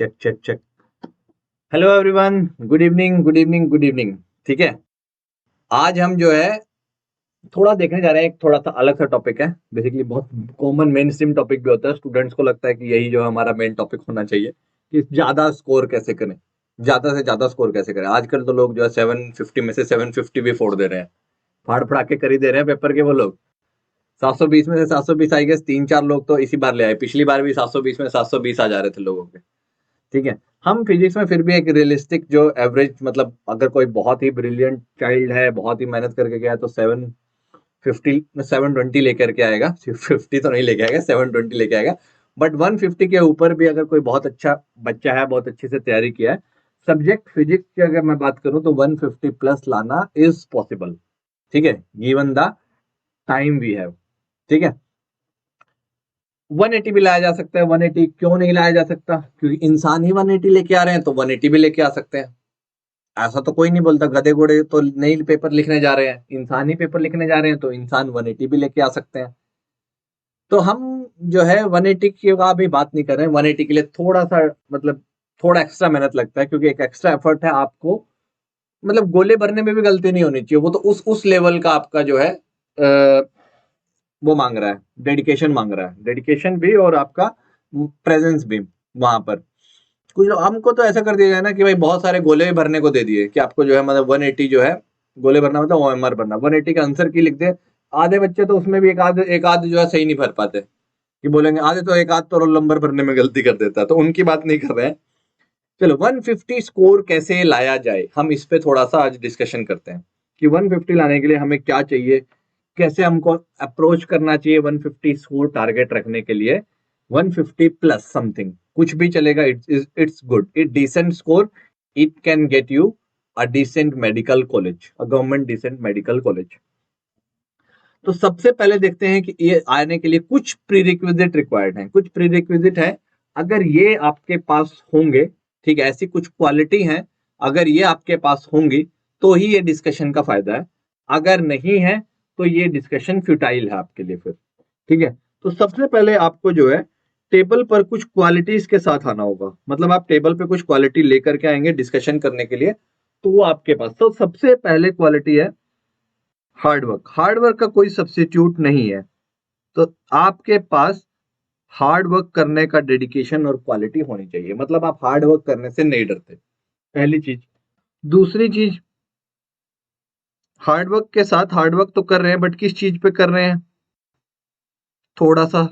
Check check check. Hello everyone, good evening good evening good evening. ठीक है, आज हम जो है थोड़ा देखने जा रहे हैं, एक थोड़ा सा अलग सा टॉपिक है। बेसिकली बहुत कॉमन मेन स्ट्रीम टॉपिक भी होता है, स्टूडेंट्स को लगता है कि यही जो है हमारा मेन टॉपिक होना चाहिए कि ज्यादा स्कोर कैसे करें, ज्यादा से ज्यादा स्कोर कैसे करें। आजकल तो लोग जो है 750 में से 750 भी फोड़ दे रहे हैं, फाड़ फड़ा के कर ही दे रहे हैं पेपर के वो लोग। 720 में से 720 आई गेस 3-4 लोग तो इसी बार ले आए, पिछली बार भी 720 में 720 आ जा रहे थे लोगों के। ठीक है, हम फिजिक्स में फिर भी एक रियलिस्टिक जो एवरेज, मतलब अगर कोई बहुत ही ब्रिलियंट चाइल्ड है, बहुत ही मेहनत करके गया है तो 750 में 720 लेकर के आएगा। 50 तो नहीं लेके आएगा, 720 लेके आएगा। बट 150 के ऊपर भी अगर कोई बहुत अच्छा बच्चा है, बहुत अच्छे से तैयारी किया है, सब्जेक्ट फिजिक्स की अगर मैं बात करूं तो 150 प्लस लाना इज पॉसिबल। ठीक है, given the time we have. ठीक है, 180 भी लाया जा सकता है। 180 क्यों नहीं लाया जा सकता? क्योंकि इंसान ही 180 लेके आ रहे हैं तो 180 भी लेके आ सकते हैं। ऐसा तो कोई नहीं बोलता, गधे घोड़े तो नहीं पेपर लिखने जा रहे हैं, इंसान ही पेपर लिखने जा रहे हैं, तो इंसान 180 भी लेके आ सकते हैं। तो हम जो है 180 की का भी बात नहीं कर रहे हैं। 180 के लिए थोड़ा सा, मतलब थोड़ा एक्स्ट्रा मेहनत लगता है, क्योंकि एक एक्स्ट्रा एफर्ट है आपको। मतलब गोले भरने में भी गलती नहीं होनी चाहिए, वो तो उस लेवल का आपका जो है वो मांग रहा है, डेडिकेशन मांग रहा है, डेडिकेशन भी और आपका प्रेजेंस भी वहां पर। कुछ हमको तो ऐसा कर दिया जाए ना कि भाई बहुत सारे गोले भरने को दे दिए कि आपको जो है मतलब 180 जो है गोले भरना, मतलब ओएमआर भरना, 180 का आंसर की लिख दे। आधे बच्चे तो उसमें भी एक आध जो है सही नहीं भर पाते, कि बोलेंगे आधे तो एक आध तो रोल नंबर भरने में गलती कर देता है, तो उनकी बात नहीं कर रहे हैं। चलो 150 स्कोर कैसे लाया जाए, हम इस पे थोड़ा सा आज डिस्कशन करते हैं कि 150 लाने के लिए हमें क्या चाहिए, कैसे हमको अप्रोच करना चाहिए 150 स्कोर टारगेट रखने के लिए। 150 प्लस समथिंग कुछ भी चलेगा, it's good, it decent score, it can get you a decent medical college, a government decent medical college. तो सबसे पहले देखते हैं कि ये आने के लिए कुछ प्रीरिक्विजिट रिक्वायर्ड हैं, कुछ प्रीरिक्विजिट है। अगर ये आपके पास होंगे, ठीक है, ऐसी कुछ क्वालिटी हैं, अगर ये आपके पास होंगी तो ही ये डिस्कशन का फायदा है। अगर नहीं है तो ये डिस्कशन फ्यूटाइल है आपके लिए फिर। ठीक है, तो सबसे पहले आपको जो है टेबल पर कुछ क्वालिटीज के साथ आना होगा, मतलब आप टेबल पे कुछ क्वालिटी लेकर के आएंगे डिस्कशन करने के लिए, तो वो आपके पास। तो सबसे पहले क्वालिटी है हार्डवर्क। हार्डवर्क का कोई सब्स्टिट्यूट नहीं है, तो आपके पास हार्ड वर्क करने का डेडिकेशन और क्वालिटी होनी चाहिए, मतलब आप हार्ड वर्क करने से नहीं डरते, पहली चीज। दूसरी चीज, हार्ड वर्क के साथ हार्ड वर्क तो कर रहे हैं, बट किस चीज पे कर रहे हैं? थोड़ा सा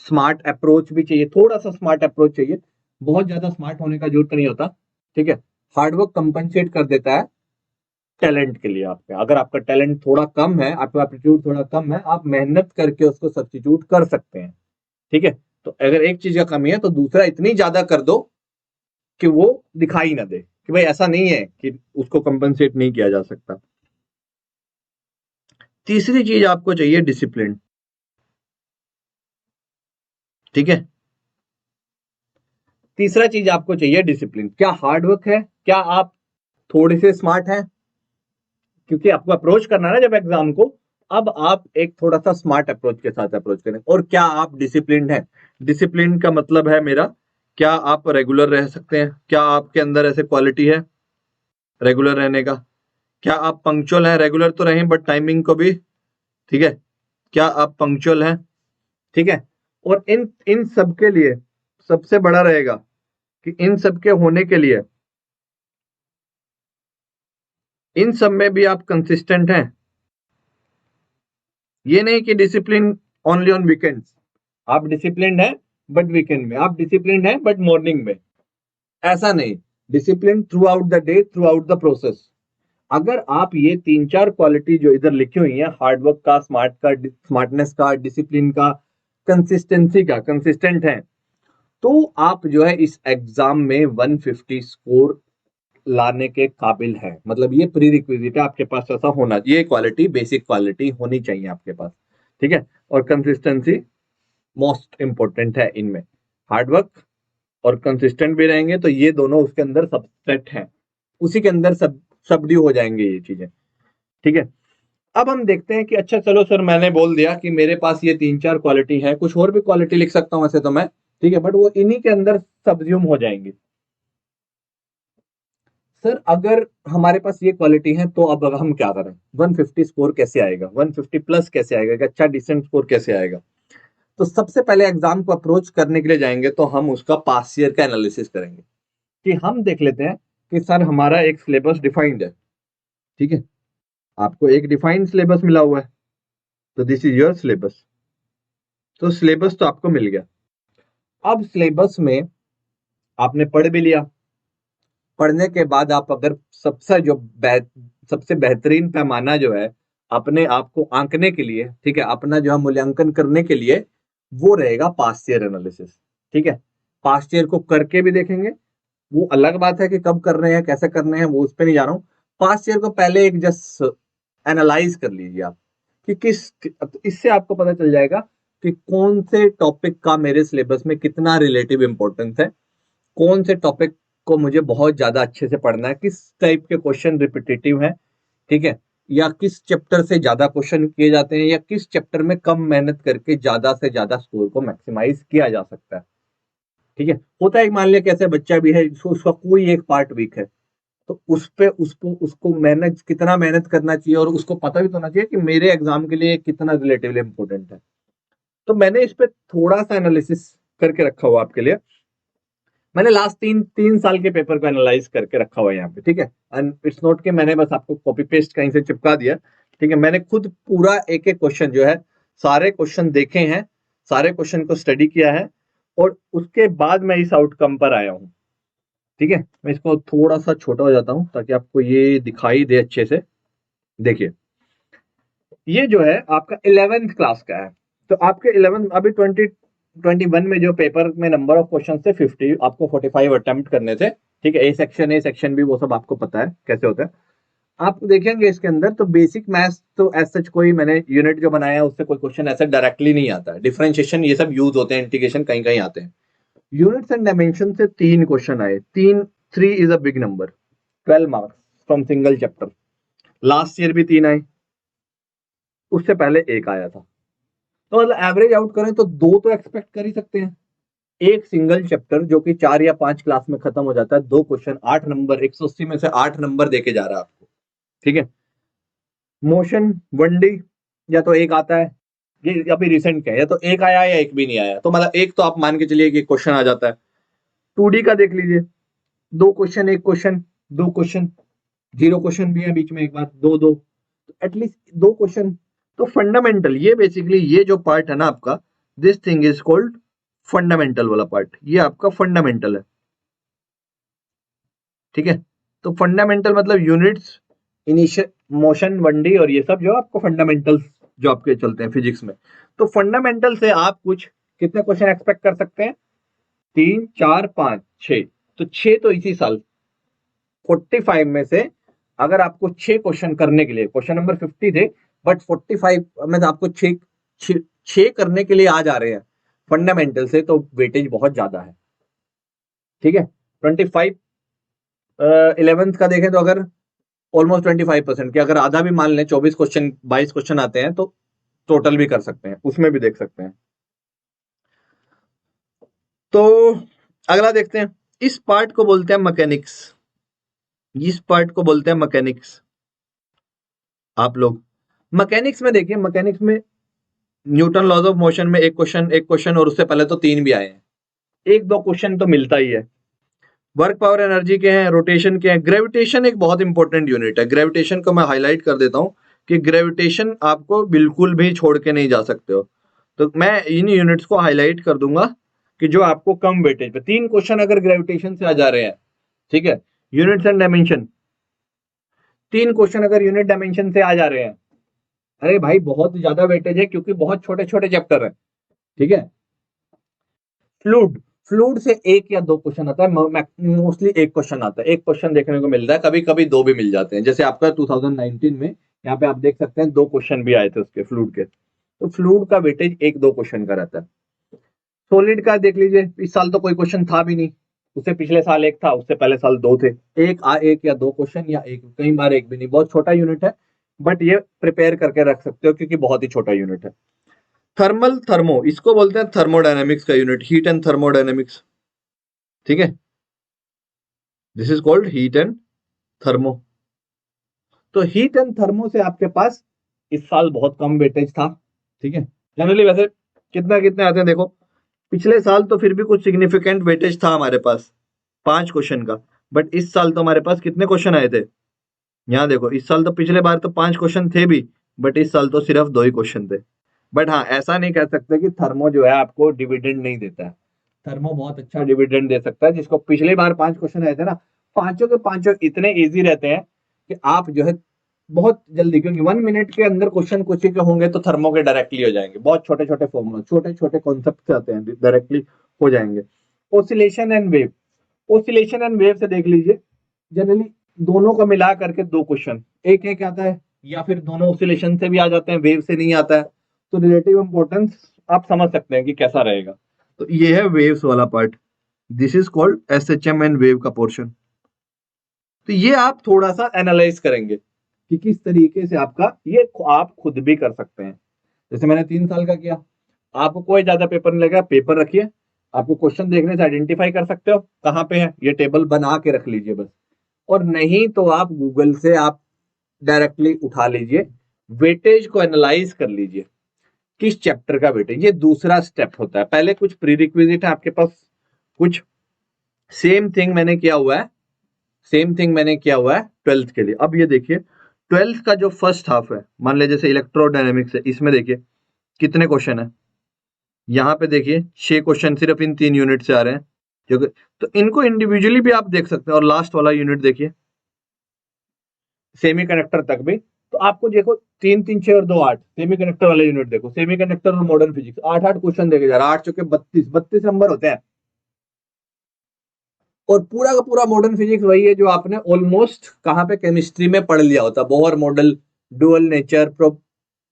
स्मार्ट अप्रोच भी चाहिए, थोड़ा सा स्मार्ट अप्रोच चाहिए, बहुत ज्यादा स्मार्ट होने का जरूरत नहीं होता। ठीक है, हार्ड वर्क कंपनसेट कर देता है टैलेंट के लिए। आपका अगर आपका टैलेंट थोड़ा कम है, आपका एप्टीट्यूड थोड़ा कम है, आप मेहनत करके उसको सब्स्टिट्यूट कर सकते हैं। ठीक है, तो अगर एक चीज का कमी है तो दूसरा इतनी ज्यादा कर दो कि वो दिखाई ना दे कि भाई ऐसा नहीं है कि उसको कंपनसेट नहीं किया जा सकता। तीसरी चीज आपको चाहिए डिसिप्लिन। ठीक है, तीसरा चीज आपको चाहिए डिसिप्लिन। क्या हार्डवर्क है? क्या आप थोड़े से स्मार्ट हैं? क्योंकि आपको अप्रोच करना है ना जब एग्जाम को, अब आप एक थोड़ा सा स्मार्ट अप्रोच के साथ अप्रोच करें। और क्या आप डिसिप्लिन हैं? डिसिप्लिन का मतलब है मेरा, क्या आप रेगुलर रह सकते हैं? क्या आपके अंदर ऐसे क्वालिटी है रेगुलर रहने का? क्या आप पंक्चुअल हैं? रेगुलर तो रहें बट टाइमिंग को भी, ठीक है, क्या आप पंक्चुअल हैं? ठीक है, और इन इन सब के लिए सबसे बड़ा रहेगा कि इन सब के होने के लिए इन सब में भी आप कंसिस्टेंट हैं। ये नहीं कि डिसिप्लिन ओनली ऑन वीकेंड्स, आप डिसिप्लिन हैं बट वीकेंड में, आप डिसिप्लिन हैं बट मॉर्निंग में, ऐसा नहीं। Discipline through out the day, through out the process. अगर आप ये 3-4 क्वालिटी जो इधर लिखी हुई है, हार्डवर्क का, स्मार्टनेस का, डिसिप्लिन का, कंसिस्टेंसी का, कंसिस्टेंट है, तो आप जो है इस एग्जाम में 150 स्कोर लाने के काबिल है। मतलब ये प्री रिक्विजिट है, आपके पास ऐसा होना, ये क्वालिटी बेसिक क्वालिटी होनी चाहिए आपके पास। ठीक है, और कंसिस्टेंसी मोस्ट इंपॉर्टेंट है इनमें। हार्डवर्क और कंसिस्टेंट भी रहेंगे तो ये दोनों उसके अंदर सबसेट है, उसी के अंदर सब ड्यू हो जाएंगे ये चीजें। ठीक है, अब हम देखते हैं कि अच्छा चलो सर, मैंने बोल दिया कि मेरे पास ये 3-4 क्वालिटी है, कुछ और भी क्वालिटी लिख सकता हूं वैसे तो मैं, ठीक है, बट वो इन्हीं के अंदर सब्ज्यूम हो जाएंगे। सर अगर हमारे पास ये क्वालिटी है तो अब हम क्या करें, 150 स्कोर कैसे आएगा, 150 प्लस कैसे आएगा, एक अच्छा डिसेंट स्कोर कैसे आएगा। तो सबसे पहले एग्जाम को अप्रोच करने के लिए जाएंगे तो हम उसका पास्ट ईयर का एनालिसिस करेंगे, कि हम देख लेते हैं कि सर हमारा एक सिलेबस डिफाइंड है, ठीक है, आपको एक डिफाइंड सिलेबस मिला हुआ है, तो दिस इज योर सिलेबस। तो सिलेबस तो आपको मिल गया। अब सिलेबस में आपने पढ़ भी लिया, पढ़ने के बाद आप अगर सबसे बेहतरीन पैमाना जो है अपने आप को आंकने के लिए, ठीक है, अपना जो है मूल्यांकन करने के लिए, वो रहेगा पास्ट ईयर एनालिसिस। ठीक है, पास्ट ईयर को करके भी देखेंगे, वो अलग बात है कि कब कर रहे हैं कैसे करने हैं, वो उस पर नहीं जा रहा हूँ। पास्ट ईयर को पहले एक जस्ट एनालाइज कर लीजिए आप कि इससे आपको पता चल जाएगा कि कौन से टॉपिक का मेरे सिलेबस में कितना रिलेटिव इंपॉर्टेंस है, कौन से टॉपिक को मुझे बहुत ज्यादा अच्छे से पढ़ना है, किस टाइप के क्वेश्चन रिपीटेटिव है, ठीक है, या किस चैप्टर से ज्यादा क्वेश्चन किए जाते हैं, या किस चैप्टर में कम मेहनत करके ज्यादा से ज्यादा स्कोर को मैक्सिमाइज किया जा सकता है। ठीक है, होता है मान लिया कैसे बच्चा भी है, उसका कोई एक पार्ट वीक है, तो उस पे उसको मेहनत कितना मेहनत करना चाहिए, और उसको पता भी तो होना चाहिए कि मेरे एग्जाम के लिए कितना रिलेटिवली इंपॉर्टेंट है। तो मैंने इस पे थोड़ा सा एनालिसिस करके रखा हुआ आपके लिए, मैंने लास्ट तीन तीन साल के पेपर को एनालाइज करके रखा हुआ है यहाँ पे, ठीक है, एंड इट्स नॉट कि मैंने बस आपको कॉपी पेस्ट कहीं से चिपका दिया, ठीक है, मैंने खुद पूरा एक एक क्वेश्चन जो है, सारे क्वेश्चन देखे हैं, सारे क्वेश्चन को स्टडी किया है, और उसके बाद मैं इस आउटकम पर आया हूँ। ठीक है, मैं इसको थोड़ा सा छोटा हो जाता हूँ ताकि आपको ये दिखाई दे अच्छे से। देखिए ये जो है आपका 11th क्लास का है, तो आपके 11 अभी 2021 में जो पेपर में नंबर ऑफ क्वेश्चन थे 50, आपको 45 अटेम्प्ट करने थे। ठीक है, ए सेक्शन भी, वो सब आपको पता है कैसे होता है। आप देखेंगे इसके अंदर तो बेसिक मैथ्स तो एज सच कोई मैंने यूनिट जो बनाया है उससे कोई क्वेश्चन ऐसा डायरेक्टली नहीं आता है, डिफरेंशिएशन ये सब यूज होते हैं, इंटीग्रेशन कहीं कहीं आते हैं। यूनिट्स एंड डायमेंशन से 3 क्वेश्चन आए, 3 is a big number, 12 marks from single chapter. Last year भी 3 आए, उससे पहले एक आया था, तो मतलब एवरेज आउट करें तो 2 तो एक्सपेक्ट कर ही सकते हैं। एक सिंगल चैप्टर जो कि 4 या 5 क्लास में खत्म हो जाता है, 2 क्वेश्चन 8 नंबर, 180 में से 8 नंबर देके जा रहा है आपको। ठीक है, मोशन 1D या तो एक आता है, ये अभी रिसेंट का है, या तो एक आया या एक भी नहीं आया, तो मतलब एक तो आप मान के चलिए कि क्वेश्चन आ जाता है। 2D का देख लीजिए, 2 क्वेश्चन, एक क्वेश्चन, 2 क्वेश्चन, 0 क्वेश्चन भी है बीच में एक बार, 2 एटलीस्ट 2 क्वेश्चन। तो फंडामेंटल, ये बेसिकली ये जो पार्ट है ना आपका, this thing is called fundamental वाला पार्ट, ये आपका फंडामेंटल है। ठीक है, तो फंडामेंटल मतलब यूनिट्स, इनिशियल, मोशन, 1D और ये सब जो आपको फंडामेंटल्स जो आपके चलते हैं फिजिक्स में। तो फंडामेंटल से आप कुछ कितने क्वेश्चन एक्सपेक्ट कर सकते हैं, 3, 4, 5, 6, तो 6 तो इसी साल 45 में से अगर आपको 6 क्वेश्चन करने के लिए, क्वेश्चन नंबर 50 थे बट 45 में आपको 6 करने के लिए आ जा रहे हैं फंडामेंटल से, तो वेटेज बहुत ज्यादा है। ठीक है, 25 11th का देखें तो अगर ऑलमोस्ट 25% के, अगर आधा भी मान लें, 24 क्वेश्चन 22 क्वेश्चन आते हैं, तो टोटल भी कर सकते हैं, उसमें भी देख सकते हैं। तो अगला देखते हैं, इस पार्ट को बोलते हैं मैकेनिक्स, इस पार्ट को बोलते हैं मैकेनिक्स। आप लोग मैकेनिक्स में देखिए, मैकेनिक्स में न्यूटन लॉज ऑफ मोशन में एक क्वेश्चन और उससे पहले तो 3 भी आए हैं, 1-2 क्वेश्चन तो मिलता ही है। वर्क पावर एनर्जी के हैं, रोटेशन के हैं, ग्रेविटेशन एक बहुत इंपॉर्टेंट यूनिट है, ग्रेविटेशन को मैं हाईलाइट कर देता हूं कि ग्रेविटेशन आपको बिल्कुल भी छोड़ के नहीं जा सकते हो। तो मैं इन यूनिट्स को हाईलाइट कर दूंगा कि जो आपको कम वेटेज पे 3 क्वेश्चन अगर ग्रेविटेशन से आ जा रहे हैं, ठीक है, यूनिट्स एंड डायमेंशन, 3 क्वेश्चन अगर यूनिट डायमेंशन से आ जा रहे हैं, अरे भाई बहुत ज्यादा वेटेज है, क्योंकि बहुत छोटे छोटे चैप्टर है। ठीक है, फ्लूड, फ्लूड से 1 या 2 क्वेश्चन आता है, मोस्टली 1 क्वेश्चन आता है, 1 क्वेश्चन देखने को मिलता है, कभी कभी 2 भी मिल जाते हैं, जैसे आपका 2019 में यहाँ पे आप देख सकते हैं 2 क्वेश्चन भी आए थे उसके फ्लूड के। तो फ्लूड का वेटेज 1-2 क्वेश्चन का रहता है। सॉलिड का देख लीजिए, इस साल तो कोई क्वेश्चन था भी नहीं, उससे पिछले साल 1 था, उससे पहले साल 2 थे, एक या 2 क्वेश्चन, या एक, कई बार 1 भी नहीं, बहुत छोटा यूनिट है, बट ये प्रिपेयर करके रख सकते हो क्योंकि बहुत ही छोटा यूनिट है। थर्मल, थर्मो, इसको बोलते हैं थर्मोडायनेमिक्स का यूनिट, हीट एंड थर्मोडायनेमिक्स। ठीक है, this is called heat and thermo. तो हीट एंड थर्मो से आपके पास इस साल बहुत कम वेटेज था, ठीक है। जनरली वैसे कितना कितने आते हैं देखो, पिछले साल तो फिर भी कुछ सिग्निफिकेंट वेटेज था हमारे पास 5 क्वेश्चन का, बट इस साल तो हमारे पास कितने क्वेश्चन आए थे, यहाँ देखो, इस साल तो पिछले बार तो 5 क्वेश्चन थे भी, बट इस साल तो सिर्फ 2 ही क्वेश्चन थे। बट हाँ, ऐसा नहीं कह सकते कि थर्मो जो है आपको डिविडेंड नहीं देता है। थर्मो बहुत अच्छा डिविडेंड दे सकता है। जिसको पिछली बार 5 क्वेश्चन आए थे ना, पांचों के पांचों इतने इजी रहते हैं कि आप जो है बहुत जल्दी, क्योंकि 1 मिनट के अंदर क्वेश्चन कुछ ही के होंगे तो थर्मो के डायरेक्टली हो जाएंगे। बहुत छोटे छोटे फॉर्मूला, छोटे छोटे कॉन्सेप्ट आते हैं, डायरेक्टली हो जाएंगे। Oscillation and wave, oscillation and wave से देख लीजिए, जनरली दोनों को मिला करके 2 क्वेश्चन एक एक आता है, या फिर दोनों ऑसिलेशन से भी आ जाते हैं, वेव से नहीं आता है। तो रिलेटिव इंपॉर्टेंस आप समझ सकते हैं कि कैसा रहेगा। तो ये है वेव्स वाला part, this is called SHM and wave का पोर्शन। तो ये आप थोड़ा सा एनालाइज करेंगे कि किस तरीके से आपका ये आप खुद भी कर सकते हैं। जैसे मैंने 3 साल का किया, आपको कोई ज्यादा पेपर नहीं लगेगा, पेपर रखिए, आपको क्वेश्चन देखने से आइडेंटिफाई कर सकते हो कहाँ पे है, ये टेबल बना के रख लीजिए बस। और नहीं तो आप गूगल से आप डायरेक्टली उठा लीजिए, वेटेज को एनालाइज कर लीजिए, किस चैप्टर का वेटेज। ये दूसरा स्टेप होता है। पहले कुछ प्री रिक्विजिट है आपके पास, कुछ सेम थिंग मैंने किया हुआ है, सेम थिंग मैंने किया हुआ है 12th के लिए। अब ये देखिए 12th का जो फर्स्ट हाफ है, मान लीजिए जैसे इलेक्ट्रोडायनेमिक्स है, इसमें देखिए कितने क्वेश्चन है, यहाँ पे देखिए 6 क्वेश्चन सिर्फ इन 3 यूनिट से आ रहे हैं, जो तो इनको इंडिविजुअली भी आप देख सकते हैं। और लास्ट वाला यूनिट देखिए सेमी कंडक्टर तक भी, तो आपको देखो 3 3 6 और 2 8, सेमी कंडक्टर वाले यूनिट देखो, सेमी कंडक्टर और मॉडर्न फिजिक्स 8 8 क्वेश्चन देखे जा रहे हैं, 8 चुके 32 नंबर होते हैं। और पूरा का पूरा मॉडर्न फिजिक्स वही है जो आपने ऑलमोस्ट कहाँ पे केमिस्ट्री में पढ़ लिया होता, बोहर मॉडल, डुअल नेचर,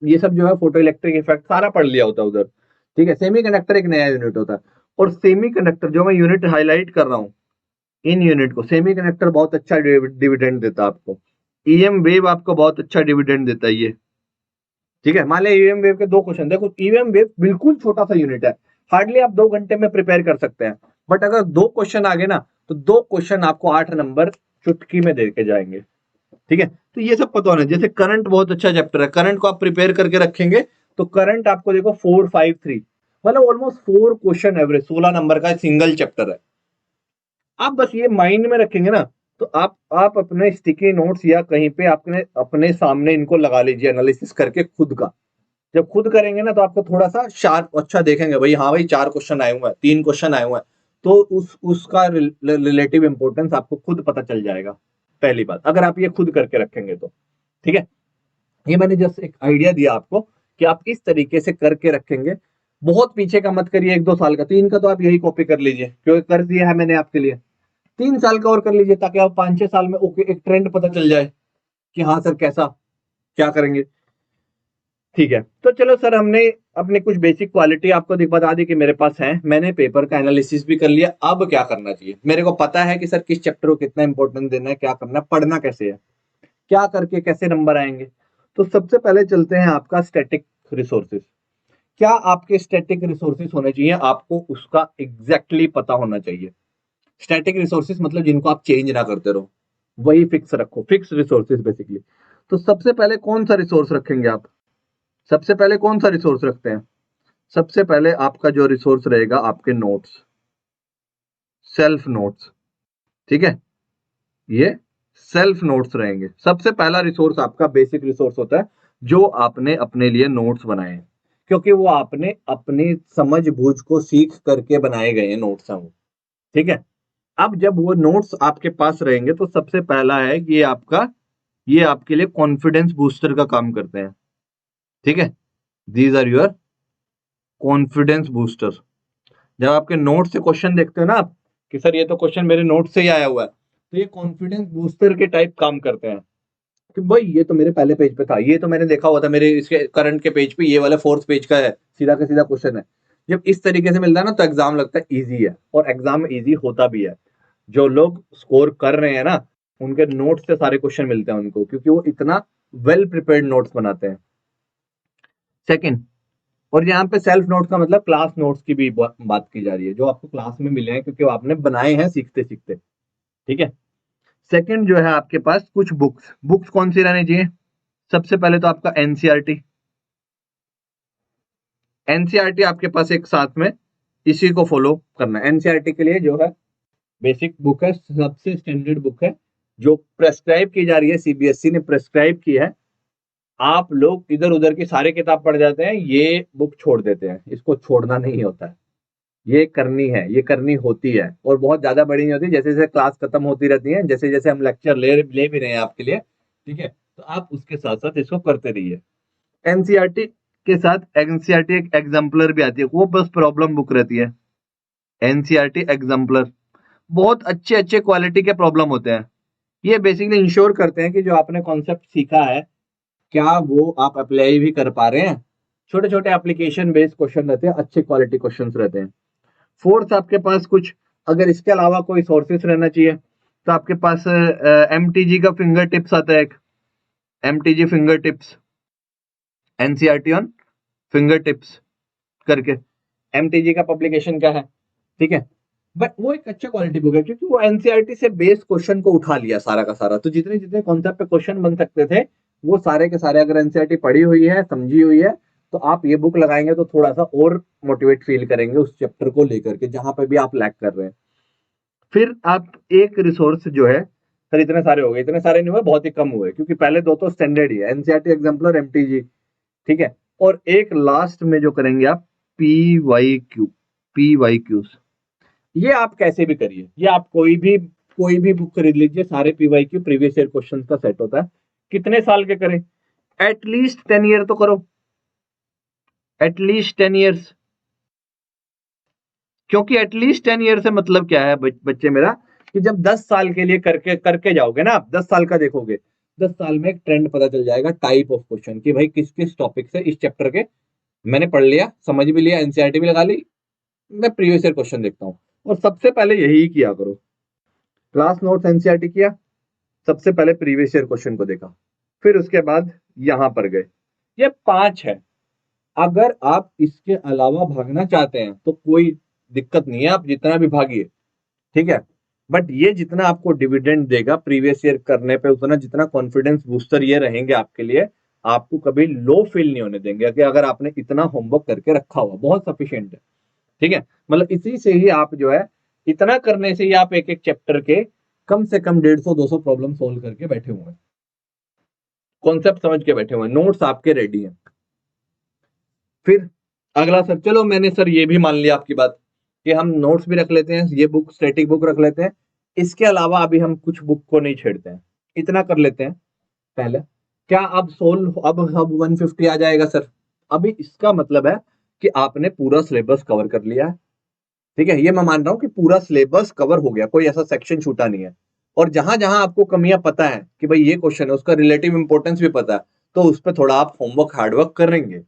ये सब जो है फोटो इलेक्ट्रिक इफेक्ट सारा पढ़ लिया होता उधर, ठीक है। सेमी कंडक्टर एक नया यूनिट होता है। और सेमी कंडक्टर जो मैं यूनिट हाईलाइट कर रहा हूँ, इन यूनिट को सेमी कंडक्टर बहुत अच्छा डिविडेंड देता है आपको। ईएम वेव आपको बहुत अच्छा डिविडेंड देता है ये, ठीक है। मान लिया ईवीएम वेव के 2 क्वेश्चन, देखो ईवीएम वेव बिल्कुल छोटा सा यूनिट है, हार्डली आप 2 घंटे में प्रिपेयर कर सकते हैं। बट अगर 2 क्वेश्चन आ गए ना, तो 2 क्वेश्चन आपको 8 नंबर चुटकी में दे के जाएंगे, ठीक है। तो ये सब पता होना। जैसे करंट बहुत अच्छा चैप्टर है, करंट को आप प्रिपेयर करके रखेंगे तो करंट आपको देखो 453, मतलब ऑलमोस्ट 4 क्वेश्चन एवरेज, 16 नंबर का सिंगल चैप्टर है। आप बस ये माइंड में रखेंगे ना, तो आप अपने स्टिकी नोट्स या कहीं पे आपने अपने सामने इनको लगा लीजिए एनालिसिस करके खुद का। जब खुद करेंगे ना तो आपको थोड़ा सा शार्प अच्छा देखेंगे, भाई हाँ भाई 4 क्वेश्चन आए हुए हैं, 3 क्वेश्चन आए हुए हैं, तो उसका रिलेटिव इंपॉर्टेंस आपको खुद पता चल जाएगा। पहली बात, अगर आप ये खुद करके रखेंगे तो, ठीक है। ये मैंने जस्ट एक आइडिया दिया आपको कि आप इस तरीके से करके रखेंगे। बहुत पीछे का मत करिए, 1 2 साल का, 3 का तो आप यही कॉपी कर लीजिए क्योंकि कर दिया है मैंने आपके लिए। 3 साल का और कर लीजिए ताकि आप 5 6 साल में ओके एक ट्रेंड पता चल जाए कि हाँ सर कैसा क्या करेंगे, ठीक है। तो चलो सर, हमने अपनी कुछ बेसिक क्वालिटी आपको बता दी कि मेरे पास है, मैंने पेपर का एनालिसिस भी कर लिया। अब क्या करना चाहिए, मेरे को पता है कि सर किस चैप्टर को कितना इंपॉर्टेंस देना है, क्या करना है, पढ़ना कैसे है, क्या करके कैसे नंबर आएंगे। तो सबसे पहले चलते हैं आपका स्टैटिक रिसोर्सेज। क्या आपके स्टैटिक रिसोर्सेज होने चाहिए, आपको उसका एग्जैक्टली पता होना चाहिए। स्टैटिक रिसोर्सेज मतलब जिनको आप चेंज ना करते रहो, वही फिक्स रखो, फिक्स रिसोर्सेज बेसिकली। तो सबसे पहले कौन सा रिसोर्स रखेंगे आप, सबसे पहले कौन सा रिसोर्स रखते हैं, सबसे पहले आपका जो रिसोर्स रहेगा आपके नोट्स, सेल्फ नोट्स, ठीक है। ये सेल्फ नोट्स रहेंगे। सबसे पहला रिसोर्स आपका बेसिक रिसोर्स होता है जो आपने अपने लिए नोट्स बनाए हैं, क्योंकि वो आपने अपनी समझ बूझ को सीख करके बनाए गए हैं नोट्स हैं वो, ठीक है। अब जब वो नोट्स आपके पास रहेंगे तो सबसे पहला है कि ये आपके लिए कॉन्फिडेंस बूस्टर का काम करते हैं, ठीक है। These are your confidence booster. जब आपके नोट से क्वेश्चन देखते हो ना आप कि सर ये तो क्वेश्चन मेरे नोट से ही आया हुआ है, तो ये कॉन्फिडेंस बूस्टर के टाइप काम करते हैं कि भाई ये तो मेरे पहले पेज पे था, ये तो मैंने देखा हुआ था, मेरे इसके करंट के पेज पे ये वाला 4th पेज का है, सीधा का सीधा क्वेश्चन है। जब इस तरीके से मिलता है ना तो एग्जाम लगता है इजी है, और एग्जाम में इजी होता भी है। जो लोग स्कोर कर रहे हैं ना, उनके नोट्स से सारे क्वेश्चन मिलते हैं उनको, क्योंकि वो इतना वेल प्रिपेयर्ड नोट्स बनाते हैं। सेकंड, और यहाँ पे सेल्फ नोट का मतलब क्लास नोट्स की भी बात की जा रही है, जो आपको क्लास में मिले हैं क्योंकि वो आपने बनाए हैं सीखते सीखते। ठीक है। सेकंड जो है आपके पास कुछ बुक्स, बुक्स कौन सी रहनी चाहिए? सबसे पहले तो आपका एनसीईआरटी, एनसीईआरटी आपके पास एक साथ में इसी को फॉलो करना है। एनसीईआरटी के लिए जो है बेसिक बुक है, सबसे स्टैंडर्ड बुक है, जो प्रेस्क्राइब की जा रही है, सीबीएसई ने प्रेस्क्राइब की है। आप लोग इधर उधर की सारी किताब पढ़ जाते हैं, ये बुक छोड़ देते हैं, इसको छोड़ना नहीं होता है, ये करनी है, ये करनी होती है, और बहुत ज्यादा बड़ी नहीं होती। जैसे जैसे क्लास खत्म होती रहती है, जैसे जैसे हम लेक्चर ले भी रहे हैं आपके लिए, ठीक है, तो आप उसके साथ साथ इसको करते रहिए। एनसीईआरटी के साथ एनसीईआरटी एक एग्जाम्पलर भी आती है, वो बस प्रॉब्लम बुक रहती है। एनसीईआरटी एग्जाम्पलर बहुत अच्छे अच्छे क्वालिटी के प्रॉब्लम होते हैं। ये बेसिकली इंश्योर करते हैं कि जो आपने कॉन्सेप्ट सीखा है, क्या वो आप अप्लाई भी कर पा रहे हैं। छोटे छोटे एप्लीकेशन बेस्ड क्वेश्चन रहते हैं, अच्छे क्वालिटी क्वेश्चंस रहते हैं। फोर्थ आपके पास कुछ, अगर इसके अलावा कोई सोर्सेस रहना चाहिए, तो आपके पास एमटीजी का फिंगर टिप्स आता है एक, MTG finger tips, NCERT on finger tips करके, एमटीजी का पब्लिकेशन क्या है, ठीक है। बट वो एक अच्छा क्वालिटी बुक है, क्योंकि वो एनसीईआरटी से बेस्ड क्वेश्चन को उठा लिया सारा का सारा। तो जितने जितने कॉन्सेप्ट पे क्वेश्चन बन सकते थे, वो सारे के सारे, अगर एनसीईआरटी पढ़ी हुई है, समझी हुई है, तो आप ये बुक लगाएंगे तो थोड़ा सा और मोटिवेट फील करेंगे उस चैप्टर को लेकर के, जहां पे भी आप लैक कर रहे हैं। फिर आप एक रिसोर्स जो है, सर इतने सारे हो गए, इतने सारे नहीं हुए, बहुत ही कम हुए, क्योंकि पहले दो तो स्टैंडर्ड ही है, एनसीईआरटी एग्जाम्पलर, एमटीजी, ठीक है। और एक लास्ट में जो करेंगे आप, पीवाईक्यूज। ये आप कैसे भी करिए, ये आप कोई भी बुक खरीद लीजिए, सारे पीवाईक्यू प्रीवियस ईयर क्वेश्चन का सेट होता है। कितने साल के करें? एटलीस्ट 10 ईयर तो करो, एटलीस्ट 10 ईयर्स। क्योंकि एटलीस्ट 10 ईयर से मतलब क्या है बच्चे मेरा, कि जब 10 साल के लिए करके करके जाओगे ना, आप 10 साल का देखोगे, 10 साल में एक ट्रेंड पता चल जाएगा टाइप ऑफ क्वेश्चन की, भाई किस किस टॉपिक से इस चैप्टर के मैंने पढ़ लिया, समझ भी लिया, एनसीईआरटी भी लगा ली, मैं प्रीवियस ईयर क्वेश्चन देखता हूँ। और सबसे पहले यही किया करो, क्लास नोट्स एनसीईआरटी किया, सबसे पहले प्रीवियस ईयर क्वेश्चन को देखा, फिर उसके बाद यहां पर गए। ये 5 है। अगर आप इसके अलावा भागना चाहते हैं तो कोई दिक्कत नहीं है, आप जितना भी भागिए, ठीक है। बट ये जितना आपको डिविडेंड देगा प्रीवियस ईयर करने पे, उतना जितना कॉन्फिडेंस बूस्टर ये रहेंगे आपके लिए, आपको कभी लो फील नहीं होने देंगे कि अगर आपने इतना होमवर्क करके रखा हुआ, बहुत सफिशिएंट है, ठीक है। मतलब इसी से ही आप जो है, इतना करने से ही आप एक एक चैप्टर के कम से कम 150-200 प्रॉब्लम सोल्व करके बैठे हुए हैं, कॉन्सेप्ट समझ के बैठे हुए हैं, नोट्स आपके रेडी हैं। फिर अगला, सर चलो मैंने सर ये भी मान लिया आपकी बात, कि हम नोट्स भी रख लेते हैं, ये बुक स्टैटिक बुक रख लेते हैं, इसके अलावा अभी हम कुछ बुक को नहीं छेड़ते हैं, इतना कर लेते हैं पहले। क्या अब 150 आ जाएगा सर? अभी इसका मतलब है कि आपने पूरा सिलेबस कवर कर लिया है, ठीक है। ये मैं मान रहा हूं कि पूरा सिलेबस कवर हो गया, कोई ऐसा सेक्शन छूटा नहीं है। और जहां जहां आपको कमियां पता है कि भाई ये क्वेश्चन है, उसका रिलेटिव इंपॉर्टेंस भी पता है, तो उस पर थोड़ा आप होमवर्क हार्डवर्क करेंगे।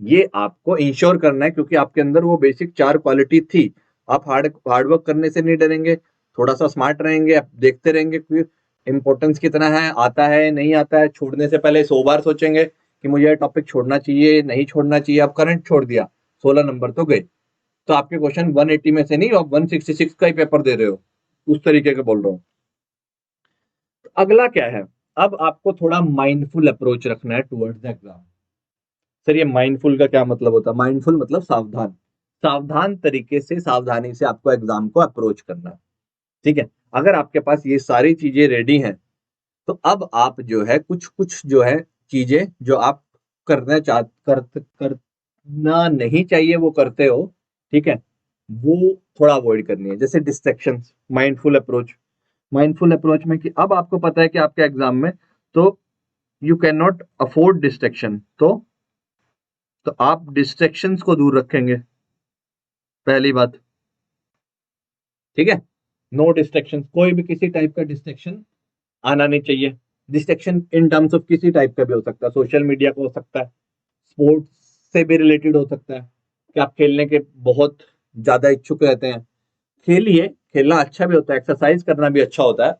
ये आपको इंश्योर करना है, क्योंकि आपके अंदर वो बेसिक 4 क्वालिटी थी। आप हार्डवर्क करने से नहीं डरेंगे, थोड़ा सा स्मार्ट रहेंगे, आप देखते रहेंगे कि इंपॉर्टेंस कितना है, आता है नहीं आता है। छोड़ने से पहले 100 बार सोचेंगे कि मुझे टॉपिक छोड़ना चाहिए नहीं छोड़ना चाहिए। आप करंट छोड़ दिया, 16 नंबर तो गए, तो आपके क्वेश्चन 180 में से नहीं, आप 166 का ही पेपर दे रहे हो, उस तरीके का बोल रहा हूँ। तो अगला क्या है, अब आपको थोड़ा माइंडफुल अप्रोच रखना है टुवर्ड्स द एग्जाम। सर ये माइंडफुल का क्या मतलब होता है? माइंडफुल मतलब सावधान, सावधान तरीके से, सावधानी से आपको एग्जाम को अप्रोच करना है, ठीक है। अगर आपके पास ये सारी चीजें रेडी हैं, तो अब आप जो है कुछ कुछ जो है चीजें जो आप करना नहीं चाहिए वो करते हो, ठीक है, वो थोड़ा अवॉइड करनी है। जैसे distractions, mindful approach, mindful approach में कि अब आपको पता है कि आपके एग्जाम में, तो you can not afford distraction, तो आप डिस्ट्रैक्शंस को दूर रखेंगे, पहली बात, ठीक है। नो डिस्ट्रैक्शन, कोई भी किसी टाइप का डिस्ट्रैक्शन आना नहीं चाहिए। डिस्ट्रैक्शन इन टर्म्स ऑफ किसी टाइप का भी हो सकता है, सोशल मीडिया का हो सकता है, स्पोर्ट्स से भी रिलेटेड हो सकता है, कि आप खेलने के बहुत ज्यादा इच्छुक रहते हैं, खेलिए, खेलना अच्छा भी होता है, एक्सरसाइज करना भी अच्छा होता है,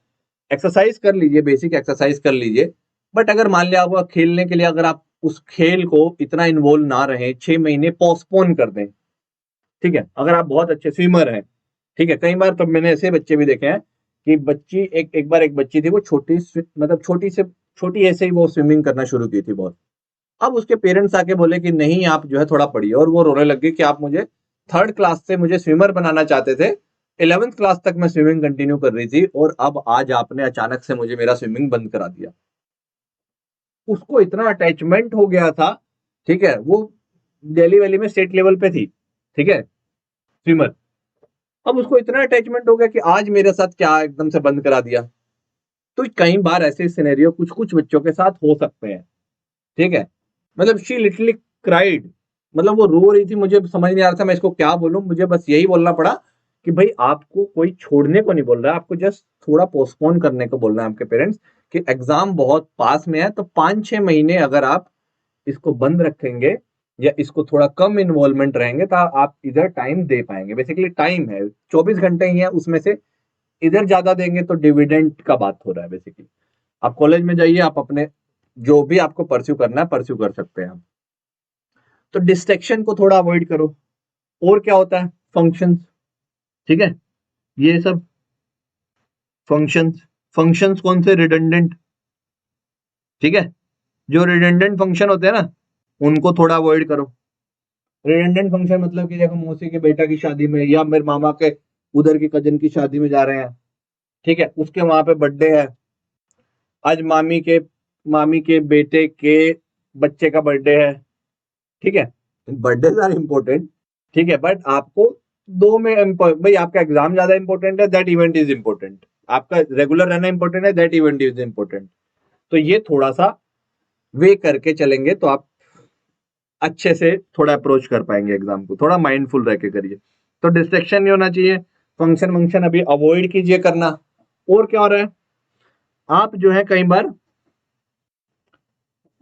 एक्सरसाइज कर लीजिए, बेसिक एक्सरसाइज कर लीजिए। बट अगर मान लिया आपको खेलने के लिए, अगर आप उस खेल को इतना इन्वॉल्व ना रहे, 6 महीने पोस्टपोन कर दें। ठीक है, अगर आप बहुत अच्छे स्विमर हैं, ठीक है, कई बार तो मैंने ऐसे बच्चे भी देखे हैं कि बच्ची एक बार एक बच्ची थी, वो मतलब छोटी ऐसे ही वो स्विमिंग करना शुरू की थी बहुत। अब उसके पेरेंट्स आके बोले कि नहीं आप जो है थोड़ा पढ़िए, और वो रोने लग गई कि आप मुझे 3rd क्लास से मुझे स्विमर बनाना चाहते थे, 11th क्लास तक मैं स्विमिंग कंटिन्यू कर रही थी, और अब आज आपने अचानक से मुझे मेरा स्विमिंग बंद करा दिया। उसको इतना अटैचमेंट हो गया था, ठीक है, वो दिल्ली वैली में स्टेट लेवल पे थी, ठीक है, स्विमर। अब उसको इतना अटैचमेंट हो गया कि आज मेरे साथ क्या एकदम से बंद करा दिया। तो कई बार ऐसे सिनेरियो कुछ कुछ बच्चों के साथ हो सकते हैं, ठीक है। मतलब शी लिटरली क्राइड, मतलब वो रो रही थी, मुझे समझ नहीं आ रहा था मैं इसको क्या बोलूं, मुझे बस यही बोलना पड़ा कि भाई आपको कोई छोड़ने को नहीं बोल रहा है, आपको जस्ट थोड़ा पोस्टपोन करने को बोल रहे हैं आपके पेरेंट्स, कि एग्जाम बहुत पास में है, तो 5-6 महीने अगर आप इसको बंद रखेंगे या इसको थोड़ा कम इन्वॉल्वमेंट रहेंगे तो आप इधर टाइम दे पाएंगे। बेसिकली टाइम है 24 घंटे ही है, उसमें से इधर ज्यादा देंगे तो डिविडेंड का बात हो रहा है। बेसिकली आप कॉलेज में जाइए, आप अपने जो भी आपको परस्यू करना है परस्यू कर सकते हैं आप। तो डिस्ट्रैक्शन को थोड़ा अवॉइड करो। और क्या होता है, फंक्शंस, ठीक है, ये सब फंक्शंस, फंक्शंस कौन से, रिडंडेंट, ठीक है, जो रिडंडेंट फंक्शन होते हैं ना उनको थोड़ा अवॉइड करो। रिडंडेंट फंक्शन मतलब कि देखो मौसी के बेटा की शादी में या मेरे मामा के उधर की कजन की शादी में जा रहे हैं, ठीक है, उसके वहां पे बर्थडे है, आज मामी के बेटे के बच्चे का बर्थडे है, ठीक है, बर्थडे आर इम्पोर्टेंट, ठीक है, बट आपको दो में भाई आपका एग्जाम ज्यादा इंपॉर्टेंट है, दैट इवेंट इज इंपॉर्टेंट, आपका रेगुलर रहना इंपॉर्टेंट है, दैट इवेंट इज इंपॉर्टेंट। तो ये थोड़ा सा वे करके चलेंगे तो आप अच्छे से थोड़ा अप्रोच कर पाएंगे एग्जाम को, थोड़ा माइंडफुल रह के करिए। तो डिस्ट्रैक्शन नहीं होना चाहिए, फंक्शन वंक्शन अभी अवॉइड कीजिए करना। और क्या हो रहा है, आप जो है कई बार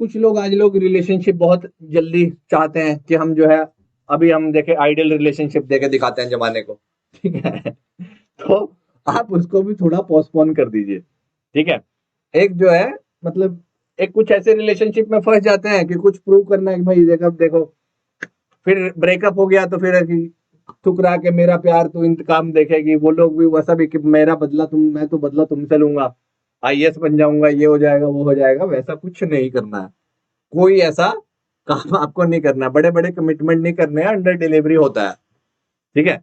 कुछ लोग आज लोग रिलेशनशिप बहुत जल्दी चाहते हैं कि हम जो है अभी हम देखे आइडियल रिलेशनशिप देके दिखाते हैं जमाने को, ठीक है, तो आप उसको भी थोड़ा पोस्टपोन कर दीजिए, ठीक है। एक जो है मतलब एक कुछ ऐसे रिलेशनशिप में फंस जाते हैं कि कुछ प्रूव करना है कि भाई देखो देखो, फिर ब्रेकअप हो गया तो फिर ठुकरा के मेरा प्यार तो इंतकाम देखेगी, वो लोग भी वैसा भी कि मेरा बदला मैं तो बदला तुमसे लूंगा, आईएएस बन जाऊंगा, ये हो जाएगा वो हो जाएगा, वैसा कुछ नहीं करना है। कोई ऐसा काम आपको नहीं करना, बड़े बड़े कमिटमेंट नहीं करने हैं, अंडर डिलीवरी होता है, ठीक है।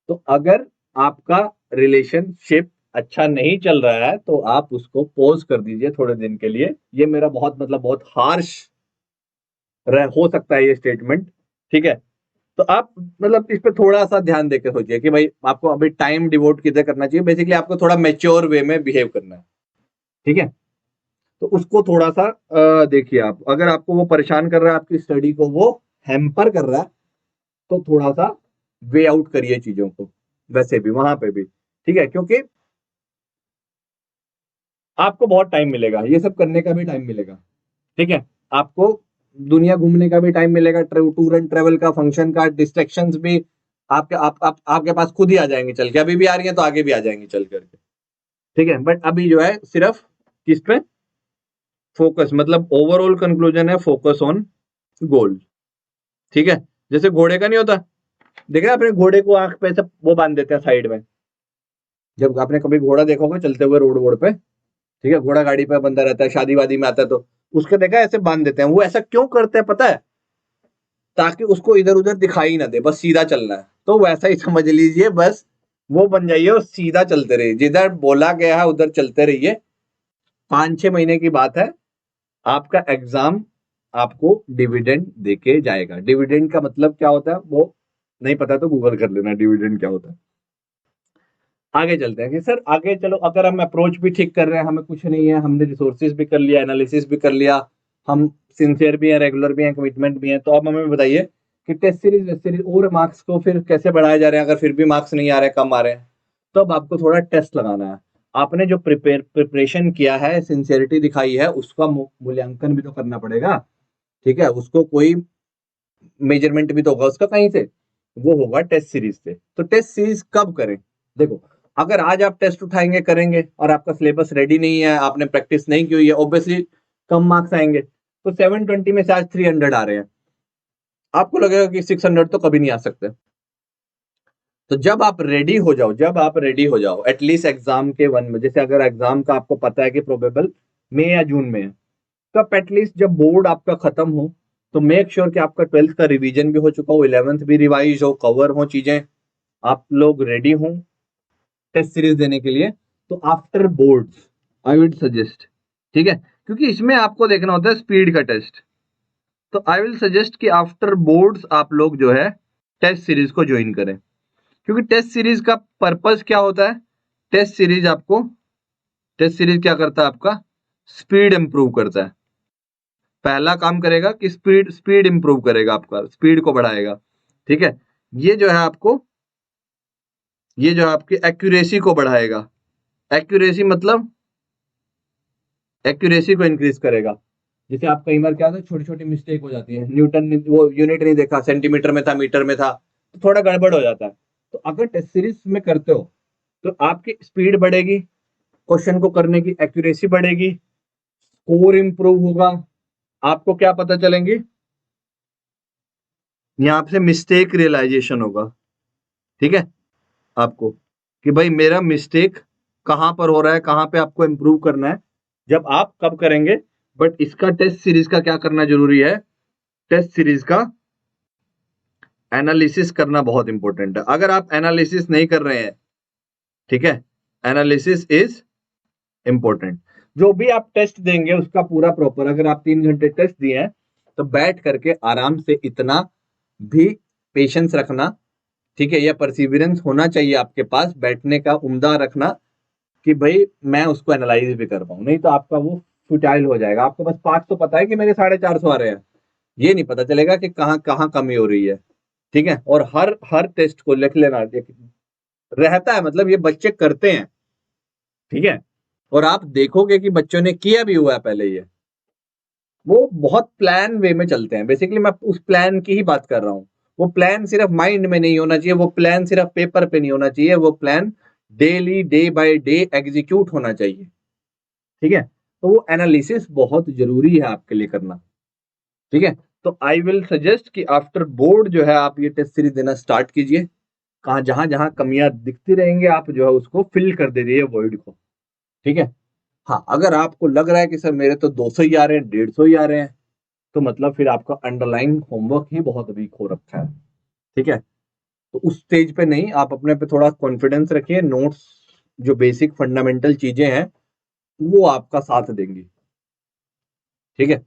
तो अगर आपका रिलेशनशिप अच्छा नहीं चल रहा है तो आप उसको पॉज कर दीजिए थोड़े दिन के लिए। ये मेरा बहुत मतलब बहुत हार्श हो सकता है ये स्टेटमेंट, ठीक है। तो आप मतलब इस पे थोड़ा सा ध्यान देकर सोचिए कि भाई आपको अभी टाइम डिवोट किधर करना चाहिए। बेसिकली आपको थोड़ा मेच्योर वे में बिहेव करना है, ठीक है। तो उसको थोड़ा सा देखिए, आप अगर आपको वो परेशान कर रहा है, आपकी स्टडी को वो हैम्पर कर रहा है, तो थोड़ा सा वे आउट करिए चीजों को, वैसे भी वहां पे भी, ठीक है, क्योंकि आपको बहुत टाइम मिलेगा, ये सब करने का भी टाइम मिलेगा, ठीक है। आपको दुनिया घूमने का भी टाइम मिलेगा, टूर एंड ट्रेवल का, फंक्शन का, डिस्ट्रैक्शंस भी आपके पास खुद ही आ जाएंगे चल के, अभी भी आ रही है तो आगे भी आ जाएंगी चल करके, ठीक है। बट अभी जो है सिर्फ किस पे फोकस, मतलब ओवरऑल कंक्लूजन है फोकस ऑन गोल, ठीक है। जैसे घोड़े का नहीं होता, देखा आपने घोड़े को आंख पे से वो बांध देते हैं साइड में, जब आपने कभी घोड़ा देखा होगा चलते हुए रोड वोड पे, ठीक है, घोड़ा गाड़ी पे बंधा रहता है, शादी वादी में आता है तो उसके देखा ऐसे बांध देते हैं। वो ऐसा क्यों करते हैं पता है, ताकि उसको इधर उधर दिखाई ना दे, बस सीधा चलना है। तो वैसा ही समझ लीजिए, बस वो बन जाइए और सीधा चलते रहिए, जिधर बोला गया है उधर चलते रहिए। 5-6 महीने की बात है, आपका एग्जाम आपको डिविडेंड देके जाएगा। डिविडेंड का मतलब क्या होता है वो नहीं पता तो गूगल कर लेना डिविडेंड क्या होता है। आगे चलते हैं कि सर आगे चलो, अगर हम अप्रोच भी ठीक कर रहे हैं, हमें कुछ नहीं है, हमने रिसोर्सेज भी कर लिया, एनालिसिस भी कर लिया, हम सिंसियर भी हैं, रेगुलर भी हैं, कमिटमेंट भी हैं, तो अब हमें बताइए कि टेस्ट सीरीज वेस्ट सीरीज और मार्क्स को फिर कैसे बढ़ाए जा रहे हैं। अगर फिर भी मार्क्स नहीं आ रहे, कम आ रहे हैं, तो अब आपको थोड़ा टेस्ट लगाना है। आपने जो प्रिपरेशन किया है, सिंसियरिटी दिखाई है, उसका मूल्यांकन भी तो करना पड़ेगा, ठीक है। उसको कोई मेजरमेंट भी तो होगा उसका कहीं से, वो होगा टेस्ट सीरीज से। तो टेस्ट सीरीज कब करें, देखो अगर आज आप टेस्ट उठाएंगे करेंगे और आपका सिलेबस रेडी नहीं है, आपने प्रैक्टिस नहीं की हुई है, ऑब्वियसली कम मार्क्स आएंगे। तो 720 में से आज 300 आ रहे हैं, आपको लगेगा कि 600 तो कभी नहीं आ सकते। तो जब आप रेडी हो जाओ एटलीस्ट एग्जाम के 1 में, जैसे अगर एग्जाम का आपको पता है कि प्रोबेबल मई या जून में है, तो आप एटलीस्ट जब बोर्ड आपका खत्म हो तो मेक श्योर कि आपका 12th का रिवीजन भी हो चुका हो, 11th भी रिवाइज हो, कवर हो चीजें, आप लोग रेडी हों टेस्ट सीरीज देने के लिए। तो after boards I would suggest, ठीक है, क्योंकि इसमें आपको देखना होता है स्पीड का टेस्ट, तो आई विल सजेस्ट कि आफ्टर बोर्ड्स आप लोग जो है टेस्ट सीरीज को ज्वाइन करें, क्योंकि टेस्ट सीरीज का पर्पस क्या होता है, टेस्ट सीरीज क्या करता है, आपका स्पीड इंप्रूव करता है। पहला काम करेगा कि स्पीड इंप्रूव करेगा, आपका स्पीड को बढ़ाएगा, ठीक है। ये जो है आपकी एक्यूरेसी को बढ़ाएगा, एक्यूरेसी मतलब एक्यूरेसी को इंक्रीज करेगा। जैसे आप कई बार क्या होता है, छोटी छोटी मिस्टेक हो जाती है, न्यूटन ने वो यूनिट नहीं देखा, सेंटीमीटर में था, मीटर में था, तो थोड़ा गड़बड़ हो जाता है। तो अगर टेस्ट सीरीज में करते हो तो आपकी स्पीड बढ़ेगी, क्वेश्चन को करने की एक्यूरेसी बढ़ेगी, स्कोर इंप्रूव होगा, आपको क्या पता चलेंगी, यहां से मिस्टेक रियलाइजेशन होगा, ठीक है, आपको कि भाई मेरा मिस्टेक कहां पर हो रहा है, कहां पे आपको इंप्रूव करना है, जब आप कब करेंगे। बट इसका टेस्ट सीरीज का क्या करना जरूरी है, टेस्ट सीरीज का एनालिसिस करना बहुत इंपॉर्टेंट है। अगर आप एनालिसिस नहीं कर रहे हैं, ठीक है, एनालिसिस इज इंपॉर्टेंट। जो भी आप टेस्ट देंगे उसका पूरा प्रॉपर, अगर आप 3 घंटे टेस्ट दिए हैं तो बैठ करके आराम से इतना भी पेशेंस रखना, ठीक है, या परसिवियरेंस होना चाहिए आपके पास, बैठने का उम्दा रखना कि भाई मैं उसको एनालाइज भी कर पाऊं, नहीं तो आपका वो फुटाइल हो जाएगा। आपको बस पार्ट तो पता है कि मेरे 450 आ रहे हैं, ये नहीं पता चलेगा कि कहाँ कहाँ कमी हो रही है, ठीक है। और हर हर टेस्ट को लिख लेना रहता है, मतलब ये बच्चे करते हैं, ठीक है, और आप देखोगे कि बच्चों ने किया भी हुआ है पहले, ये वो बहुत प्लान वे में चलते हैं। बेसिकली मैं उस प्लान की ही बात कर रहा हूँ, वो प्लान सिर्फ माइंड में नहीं होना चाहिए, वो प्लान सिर्फ पेपर पे नहीं होना चाहिए, वो plan daily day by day execute होना चाहिए, ठीक है। तो वो एनालिसिस बहुत जरूरी है आपके लिए करना, ठीक है। तो आई विल सजेस्ट कि आफ्टर बोर्ड जो है आप ये टेस्ट सीरीज देना स्टार्ट कीजिए, कहा जहां जहां कमियां दिखती रहेंगे आप जो है उसको फिल कर दे दीजिए वॉइड को, ठीक है। हाँ, अगर आपको लग रहा है कि सर मेरे तो 200 ही आ रहे हैं, 150 ही आ रहे हैं, तो मतलब फिर आपका अंडरलाइन होमवर्क ही बहुत वीक हो रखा है, ठीक है। तो उस स्टेज पे नहीं, आप अपने पे थोड़ा कॉन्फिडेंस रखिए, नोट्स जो बेसिक फंडामेंटल चीजें हैं वो आपका साथ देंगी, ठीक है।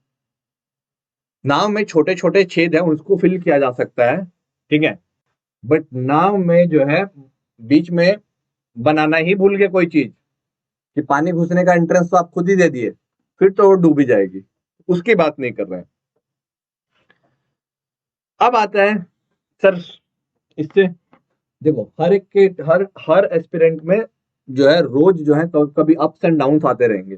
नाव में छोटे छोटे छेद है उसको फिल किया जा सकता है, ठीक है, बट नाव में जो है बीच में बनाना ही भूल गए कोई चीज, कि पानी घुसने का एंट्रेंस तो आप खुद ही दे दिए, फिर तो वो डूबी जाएगी, उसकी बात नहीं कर रहे हैं। अब आता है सर, इससे देखो हर एक के हर हर एस्पिरेंट में जो है रोज जो है कभी अप्स एंड डाउन आते रहेंगे,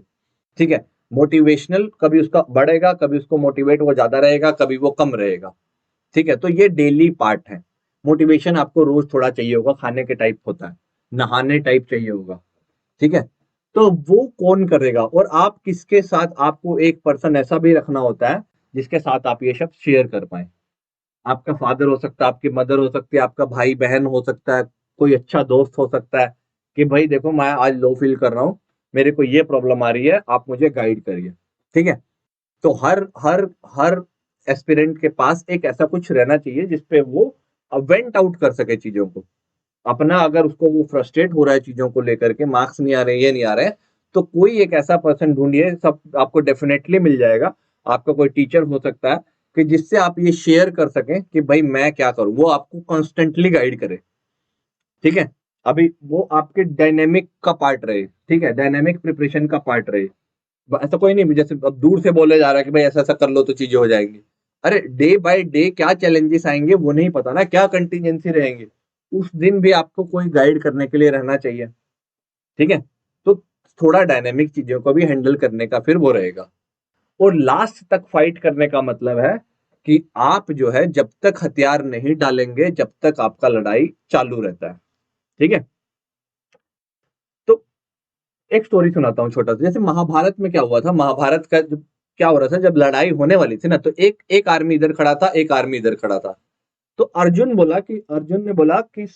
ठीक है। मोटिवेशनल कभी उसका बढ़ेगा, कभी उसको मोटिवेट वो ज्यादा रहेगा, कभी वो कम रहेगा, ठीक है। तो ये डेली पार्ट है। मोटिवेशन आपको रोज थोड़ा चाहिए होगा, खाने के टाइप होता है, नहाने टाइप चाहिए होगा, ठीक है। तो वो कौन करेगा, और आप किसके साथ, आपको एक पर्सन ऐसा भी रखना होता है जिसके साथ आप ये सब शेयर कर पाए। आपका फादर हो सकता है, आपकी मदर हो सकती है, आपका भाई बहन हो सकता है, कोई अच्छा दोस्त हो सकता है, कि भाई देखो मैं आज लो फील कर रहा हूँ, मेरे को ये प्रॉब्लम आ रही है, आप मुझे गाइड करिए, ठीक है। तो हर हर हर एस्पिरेंट के पास एक ऐसा कुछ रहना चाहिए जिसपे वो वेंट आउट कर सके चीजों को अपना। अगर उसको वो फ्रस्ट्रेट हो रहा है चीजों को लेकर के, मार्क्स नहीं आ रहे, ये नहीं आ रहे, तो कोई एक ऐसा पर्सन ढूंढिए, सब आपको डेफिनेटली मिल जाएगा। आपका कोई टीचर हो सकता है कि जिससे आप ये शेयर कर सकें कि भाई मैं क्या करूं, वो आपको कॉन्स्टेंटली गाइड करे, ठीक है। अभी वो आपके डायनेमिक का पार्ट रहे, ठीक है, डायनेमिक प्रिपरेशन का पार्ट रहे। ऐसा कोई नहीं जैसे अब दूर से बोले जा रहा है कि भाई ऐसा ऐसा कर लो तो चीजें हो जाएंगी, अरे डे बाय डे क्या चैलेंजेस आएंगे वो नहीं पता ना, क्या कंटीजेंसी रहेंगे, उस दिन भी आपको कोई गाइड करने के लिए रहना चाहिए, ठीक है। तो थोड़ा डायनेमिक चीजों को भी हैंडल करने का फिर वो रहेगा। और लास्ट तक फाइट करने का मतलब है कि आप जो है जब तक हथियार नहीं डालेंगे जब तक आपका लड़ाई चालू रहता है, ठीक है। तो एक स्टोरी सुनाता हूँ छोटा सा, जैसे महाभारत में क्या हुआ था, महाभारत का क्या हो रहा था, जब लड़ाई होने वाली थी ना, तो एक एक आर्मी इधर खड़ा था, एक आर्मी इधर खड़ा था। तो अर्जुन ने बोला कि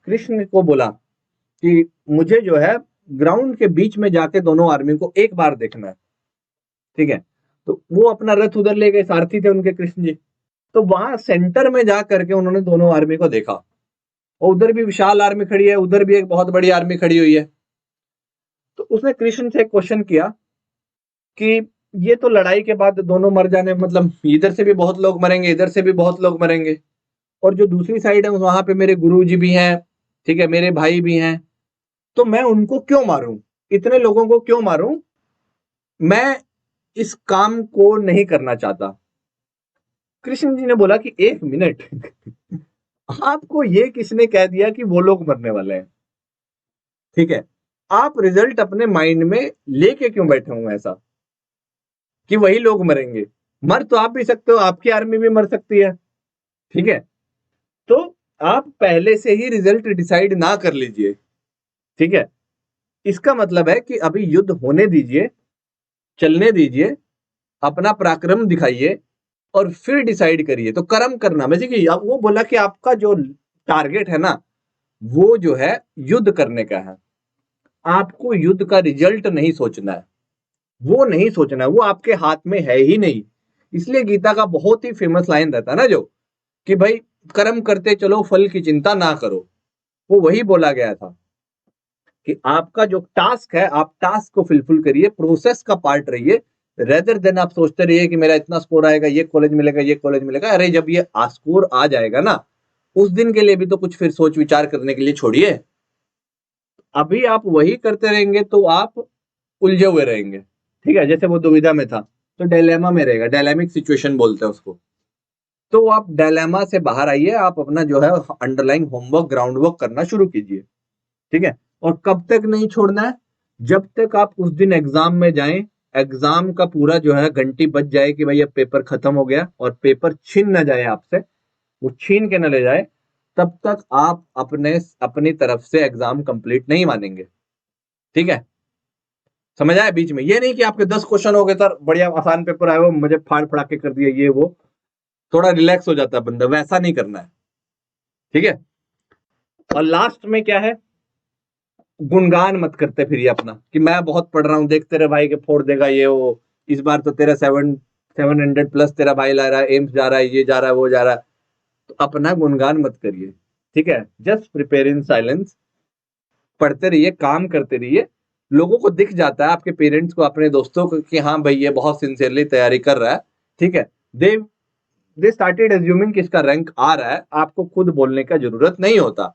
कृष्ण को बोला कि मुझे जो है ग्राउंड के बीच में जाके दोनों आर्मी को एक बार देखना है, ठीक है। तो वो अपना रथ उधर ले गए, सारथी थे उनके कृष्ण जी। तो वहां सेंटर में जा करके उन्होंने दोनों आर्मी को देखा, और उधर भी विशाल आर्मी खड़ी है, उधर भी एक बहुत बड़ी आर्मी खड़ी हुई है। तो उसने कृष्ण से एक क्वेश्चन किया कि ये तो लड़ाई के बाद दोनों मर जाने, मतलब इधर से भी बहुत लोग मरेंगे, इधर से भी बहुत लोग मरेंगे, और जो दूसरी साइड है वहां पे मेरे गुरु जी भी हैं, ठीक है, मेरे भाई भी हैं, तो मैं उनको क्यों मारूं, इतने लोगों को क्यों मारूं, मैं इस काम को नहीं करना चाहता। कृष्ण जी ने बोला कि एक मिनट, आपको ये किसने कह दिया कि वो लोग मरने वाले हैं, ठीक है। आप रिजल्ट अपने माइंड में लेके क्यों बैठे हुए ऐसा कि वही लोग मरेंगे, मर तो आप भी सकते हो, आपकी आर्मी भी मर सकती है, ठीक है। तो आप पहले से ही रिजल्ट डिसाइड ना कर लीजिए, ठीक है। इसका मतलब है कि अभी युद्ध होने दीजिए, चलने दीजिए, अपना पराक्रम दिखाइए, और फिर डिसाइड करिए। तो कर्म करना, बेसिकली वो बोला कि आपका जो टारगेट है ना, वो जो है युद्ध करने का है, आपको युद्ध का रिजल्ट नहीं सोचना है, वो नहीं सोचना है, वो आपके हाथ में है ही नहीं। इसलिए गीता का बहुत ही फेमस लाइन रहता है ना, जो कि भाई कर्म करते चलो, फल की चिंता ना करो। वो वही बोला गया था कि आपका जो टास्क है, आप टास्क को फुलफिल करिए, प्रोसेस का पार्ट रहिए, रेदर देन आप सोचते रहिए कि मेरा इतना स्कोर आएगा, ये कॉलेज मिलेगा, ये कॉलेज मिलेगा। अरे जब ये स्कोर आ जाएगा ना, उस दिन के लिए भी तो कुछ फिर सोच विचार करने के लिए छोड़िए। अभी आप वही करते रहेंगे तो आप उलझे हुए रहेंगे, ठीक है। जैसे वो दुविधा में था, तो डायलेमा में रहेगा, डायलेमिक सिचुएशन बोलते हैं उसको। तो आप डायलेमा से बाहर आइए, आप अपना जो है अंडरलाइन होमवर्क, ग्राउंड वर्क करना शुरू कीजिए, ठीक है। और कब तक नहीं छोड़ना है, जब तक आप उस दिन एग्जाम में जाएं, एग्जाम का पूरा जो है घंटी बज जाए कि भाई अब पेपर खत्म हो गया, और पेपर छीन ना जाए आपसे, वो छीन के ना ले जाए, तब तक आप अपनी तरफ से एग्जाम कंप्लीट नहीं मानेंगे, ठीक है। समझ आया? बीच में ये नहीं कि आपके 10 क्वेश्चन हो गए सर, बढ़िया आसान पेपर आए, वो मुझे फाड़ फड़ा के कर दिया, ये वो थोड़ा रिलैक्स हो जाता है बंदा, वैसा नहीं करना है, ठीक है। और लास्ट में क्या है, गुणगान मत करते फिर अपना कि मैं बहुत पढ़ रहा हूं, देख तेरे भाई के फोड़ देगा ये वो, इस बार तो तेरा 700 प्लस तेरा भाई ला रहा है, एम्स जा रहा है, ये जा रहा है, वो जा रहा है। तो अपना गुणगान मत करिए, ठीक है। जस्ट प्रिपेयर इन साइलेंस, पढ़ते रहिए, काम करते रहिए। लोगों को दिख जाता है, आपके पेरेंट्स को, अपने दोस्तों को, कि हाँ भाई ये बहुत सिंसियरली तैयारी कर रहा है, ठीक है। दे दे स्टार्टेड एज्यूमिंग कि इसका रैंक आ रहा है, आपको खुद बोलने का जरूरत नहीं होता,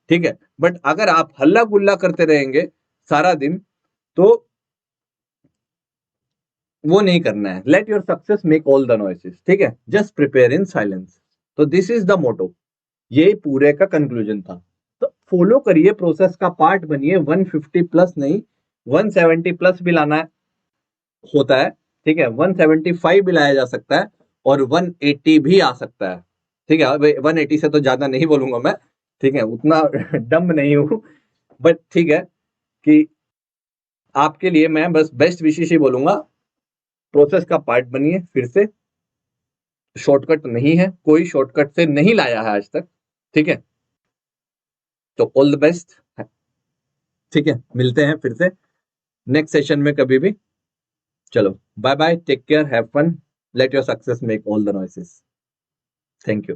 ठीक है। बट अगर आप हल्ला गुल्ला करते रहेंगे सारा दिन, तो वो नहीं करना है। Late your success make all the noises, ठीक है। Just prepare in silence. तो दिस इज द मोटो, ये पूरे का कंक्लूजन था। तो फॉलो करिए, प्रोसेस का पार्ट बनिए। 150 प्लस नहीं, 170 प्लस भी लाना है, होता है, ठीक है। 175 भी लाया जा सकता है, और 180 भी आ सकता है, ठीक है। 180 से तो ज्यादा नहीं बोलूंगा मैं, ठीक है, उतना डम नहीं हूं, बट ठीक है कि आपके लिए मैं बस बेस्ट विशेष ही बोलूंगा। प्रोसेस का पार्ट बनिए, फिर से शॉर्टकट नहीं है, कोई शॉर्टकट से नहीं लाया है आज तक, ठीक है। तो ऑल द बेस्ट, ठीक है। मिलते हैं फिर से नेक्स्ट सेशन में कभी भी। चलो bye bye, take care, have fun, let your success make all the noises. Thank you.